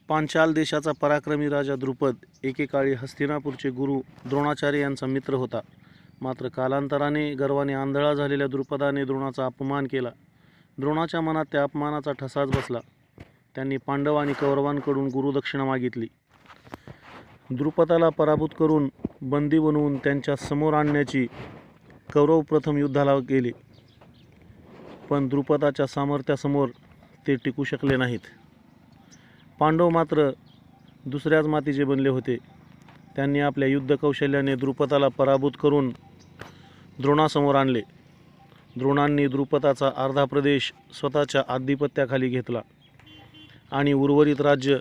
पांचाल देशाचा पराक्रमी राजा द्रुपद एकेकाळी हस्तिनापूरचे गुरु द्रोणाचार्य यांचा मित्र होता. मात्र कालांतराने गर्वाने आंधळा झालेल्या द्रुपदाने द्रोणाचा अपमान केला. द्रोणाच्या मनात त्या अपमानाचा ठसाच बसला. त्यांनी पांडव आणि कौरवांकडून गुरुदक्षिणा मागितली. द्रुपदाला पराभूत करून बंदी बनवून त्यांच्या समोर आणण्याची कौरव प्रथम युद्धाला गेले, पण द्रुपदाच्या सामर्थ्यासमोर ते टिकू शकले नाहीत. पांडव मात्र दुसऱ्याच मातीचे बनले होते. त्यांनी आपल्या युद्धकौशल्याने द्रुपदाला पराभूत करून द्रोणासमोर आणले. द्रोणांनी द्रुपदाचा अर्धा प्रदेश स्वतःच्या आधिपत्याखाली घेतला आणि उर्वरित राज्य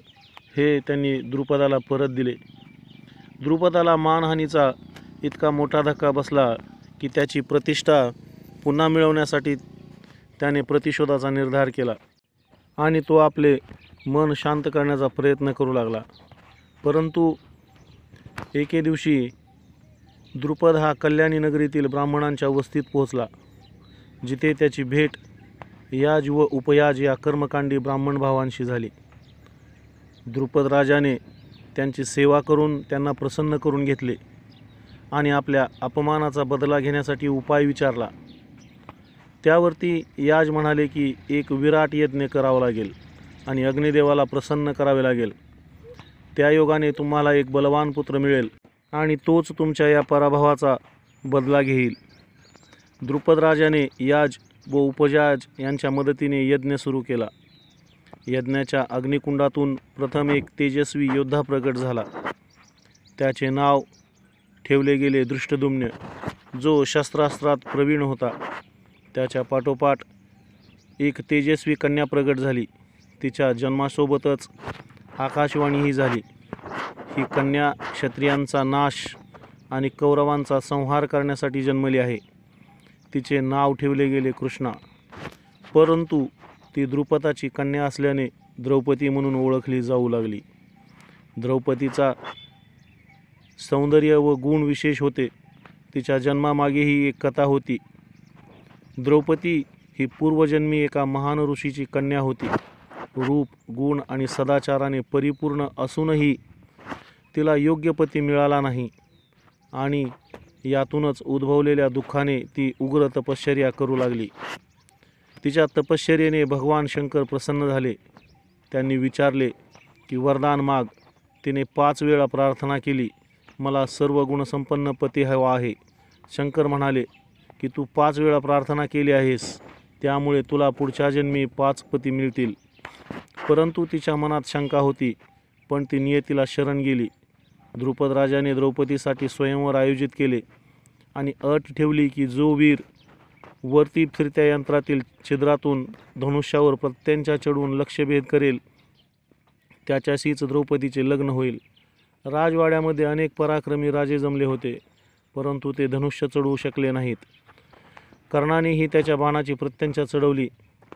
हे त्यांनी द्रुपदाला परत दिले. द्रुपदाला मानहानीचा इतका मोठा धक्का बसला की त्याची प्रतिष्ठा पुन्हा मिळवण्यासाठी त्याने प्रतिशोधाचा निर्धार केला आणि तो आपले मन शांत करण्याचा प्रयत्न करू लागला. परंतु एके दिवशी द्रुपद हा कल्याणी नगरीतील ब्राह्मणांच्या वस्तीत पोहोचला, जिथे त्याची भेट याज व उपयाज या कर्मकांडी ब्राह्मण भावांशी झाली. द्रुपद राजाने त्यांची सेवा करून त्यांना प्रसन्न करून घेतले आणि आपल्या अपमानाचा बदला घेण्यासाठी उपाय विचारला. त्यावरती याज म्हणाले की एक विराट यज्ञ करावा लागेल आणि अग्निदेवाला प्रसन्न करावे लागेल. त्या योगाने तुम्हाला एक बलवान पुत्र मिळेल आणि तोच तुमच्या या पराभवाचा बदला घेईल. द्रुपद राजाने याज व उपयाज यांच्या मदतीने यज्ञ सुरू केला. यज्ञाच्या अग्निकुंडातून प्रथम एक तेजस्वी योद्धा प्रकट झाला. त्याचे नाव ठेवले गेले धृष्टद्युम्न, जो शस्त्रास्त्रात प्रवीण होता. त्याच्या पाठोपाठ एक तेजस्वी कन्या प्रकट झाली. तिच्या जन्मासोबतच आकाशवाणीही झाली. ही कन्या क्षत्रियांचा नाश आणि कौरवांचा संहार करण्यासाठी जन्मली आहे. तिचे नाव ठेवले गेले कृष्णा. परंतु ती द्रुपदाची कन्या असल्याने द्रौपदी म्हणून ओळखली जाऊ लागली. द्रौपदीचा सौंदर्य व गुण विशेष होते. तिच्या जन्मामागेही एक कथा होती. द्रौपदी ही पूर्वजन्मी एका महान ऋषीची कन्या होती. रूप, गुण आणि सदाचाराने परिपूर्ण असूनही तिला योग्य पती मिळाला नाही आणि यातूनच उद्भवलेल्या दुःखाने ती उग्र तपश्चर्या करू लागली. तिच्या तपश्चर्येने भगवान शंकर प्रसन्न झाले. त्यांनी विचारले की वरदान माग. तिने 5 वेळा प्रार्थना केली, मला सर्व गुणसंपन्न पती हवा आहे. शंकर म्हणाले की तू 5 वेळा प्रार्थना केली आहेस, त्यामुळे तुला पुढच्या जन्मी 5 पती मिळतील. परंतु तिच्या मनात शंका होती, पण ती नियतीला शरण गेली. द्रुपद राजाने द्रौपदीसाठी स्वयंवर आयोजित केले आणि अट ठेवली की जो वीर वरती फिरत्या यंत्रातील छिद्रातून धनुष्यावर प्रत्यंचा चढवून लक्ष्यभेद करेल, त्याच्याशीच द्रौपदीचे लग्न होईल. राजवाड्यामध्ये अनेक पराक्रमी राजे जमले होते, परंतु ते धनुष्य चढवू शकले नाहीत. कर्णानेही त्याच्या बाणाची प्रत्यंचा चढवली,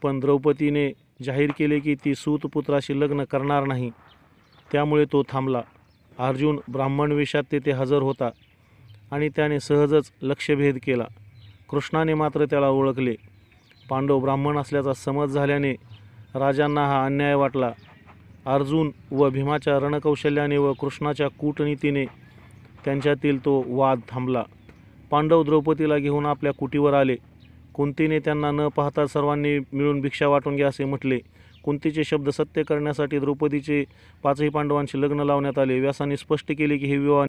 पण द्रौपदीने जाहीर केले की ती सूतपुत्राशी लग्न करणार नाही. त्यामुळे तो थांबला. अर्जुन ब्राह्मण वेशात तेथे हजर होता आणि त्याने सहजच लक्ष्यभेद केला. कृष्णाने मात्र त्याला ओळखले. पांडव ब्राह्मण असल्याचा समज झाल्याने राजांना हा अन्याय वाटला. अर्जुन व भीमाच्या रणकौशल्याने व कृष्णाच्या कूटनीतीने त्यांच्यातील तो वाद थांबला. पांडव द्रौपदीला घेऊन आपल्या कुटीवर आले. कुंतीने त्यांना न पाहता सर्वांनी मिळून भिक्षा वाटून घ्या असे म्हटले. कुंतीचे शब्द सत्य करण्यासाठी द्रौपदीचे 5ही पांडवांशी लग्न लावण्यात आले. व्यासांनी स्पष्ट केले की हे विवाह